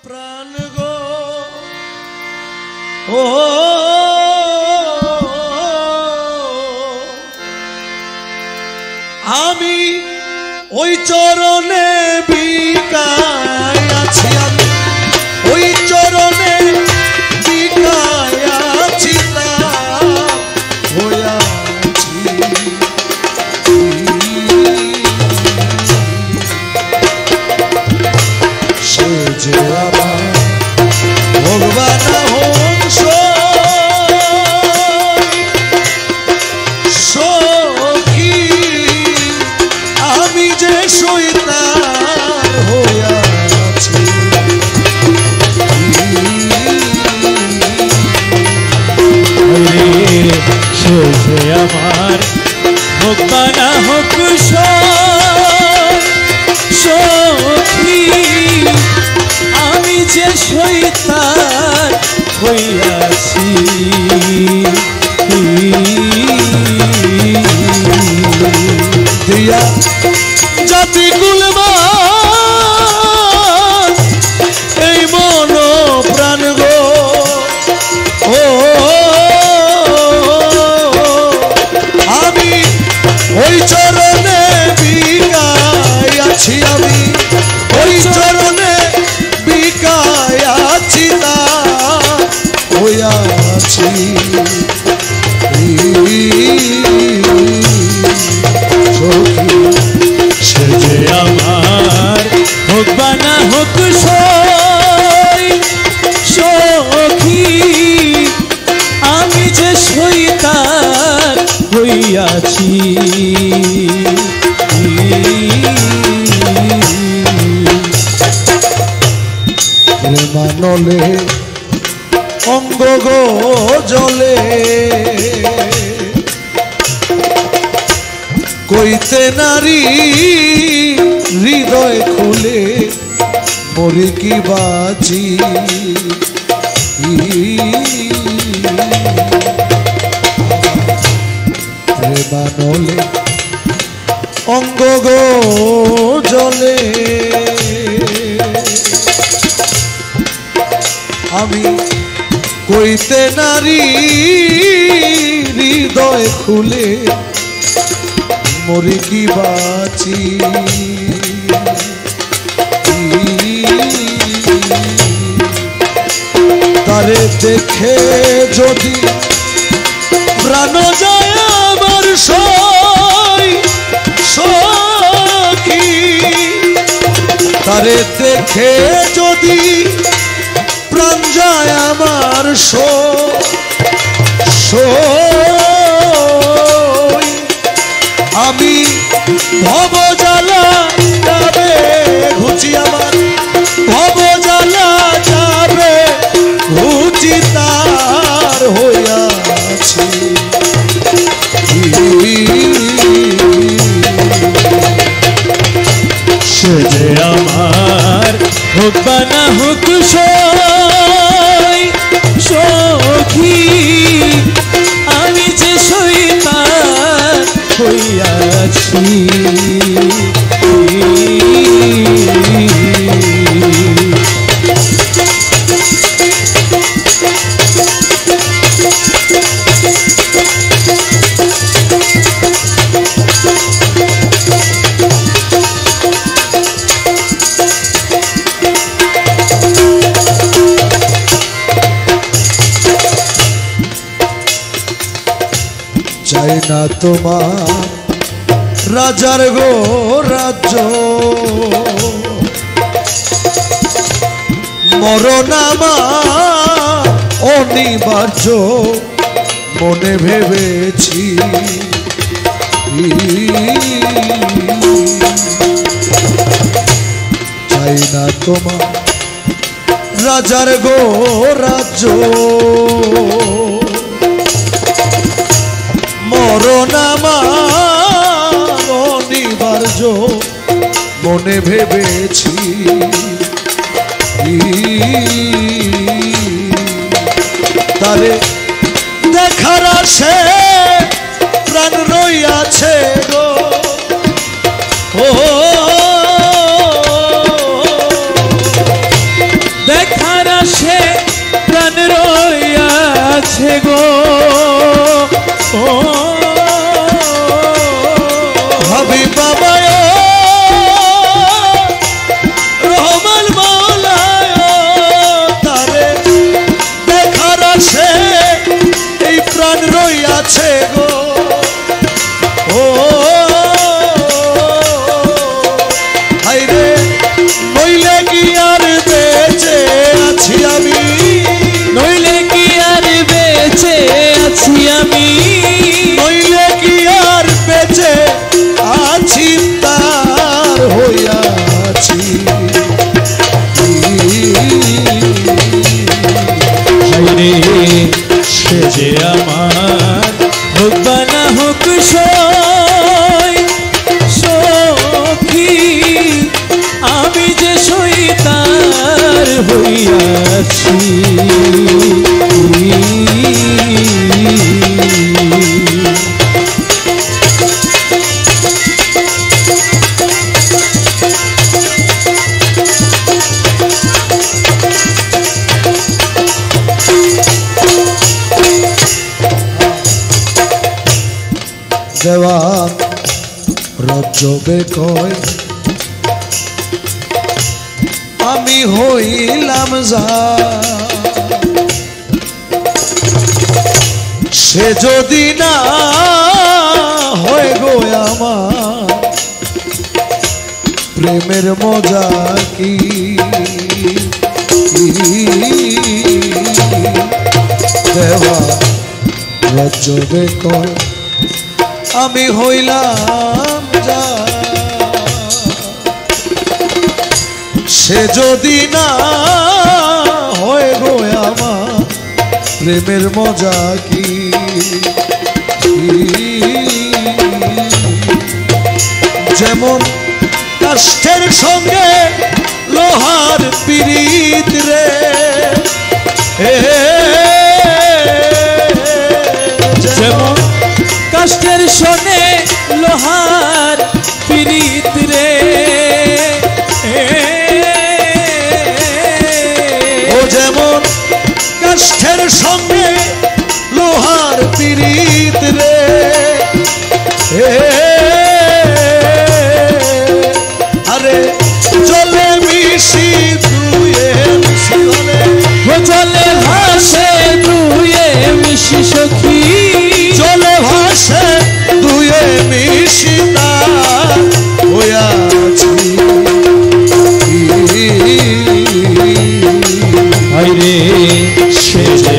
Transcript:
প্রাণ গো ও আমি ওই চরণে বিকায় আছি, আমি ওই চরণে বিকায় আছি, সে যে আমার ভগবান হংস সখী, আমি যে শয়তান হইয়াছি। সে যে আমার ভগবান হংস সখী, আমি যে শয়তান হইয়াছি। দিয়া জাতি কুলমান এই মন প্রাণ গো ও আমি ওই চরণে বিকায় আছি, আমি ওই চরণে বিকায় আছি, তা হইয়াছি। সে যে আমার ভগবান হোক সখী, আমি যে শয়তান হইয়াছি। মানলে অঙ্গ গো জলে কইতে নারী হৃদয় খুলে মরি কি বাঁচি। প্রেমানলে অঙ্গ গো জলে আমি কইতে নারী হৃদয় খুলে মরি কি বাঁচি। তারে দেখে যদি প্রাণ যায় আমার সখী, তারে দেখে যদি প্রাণ যায় আমার আমি ভবজ্বালা যাবে ঘুচি, আমার ভবজ্বালা যাবে ঘুচি, তার হইয়াছি। সে যে আমার ভগবান হোক সখী, আমি যে শয়তান হইয়াছি। চাই না তোমার রাজার গো রাজ্য, মরণ আমার অনিবার্য মনে ভেবেছি। চাই না তোমার রাজার গো রাজ্য, মরণ আমার অনিবার্য মনে ভেবেছি। তারে দেখার আসে প্রাণ রইয়াছে গো ও হইয়াছি। দেওয়ান রজবে কয় আমি হইলাম যা, সে যদি না হয় গো আমার প্রেমের মজা কি। দেওয়া রজবে কয় আমি হইলাম যা, সে যদি না হয় গো আমার প্রেমের মজা কি। যেমন কাষ্ঠের সঙ্গে লোহার পিরিত রে, যেমন কাষ্ঠের সনে লোহার পিরিত রে, ও যেমন কাষ্ঠের সঙ্গে লোহার পিরিত রে, আরে চলে মিশি দুয়ে মিশি চলে ভাসে দুয়ে মিশি সখী, চলে ভাসে দুয়ে মিশি না হইয়াছি। আইরে সে যে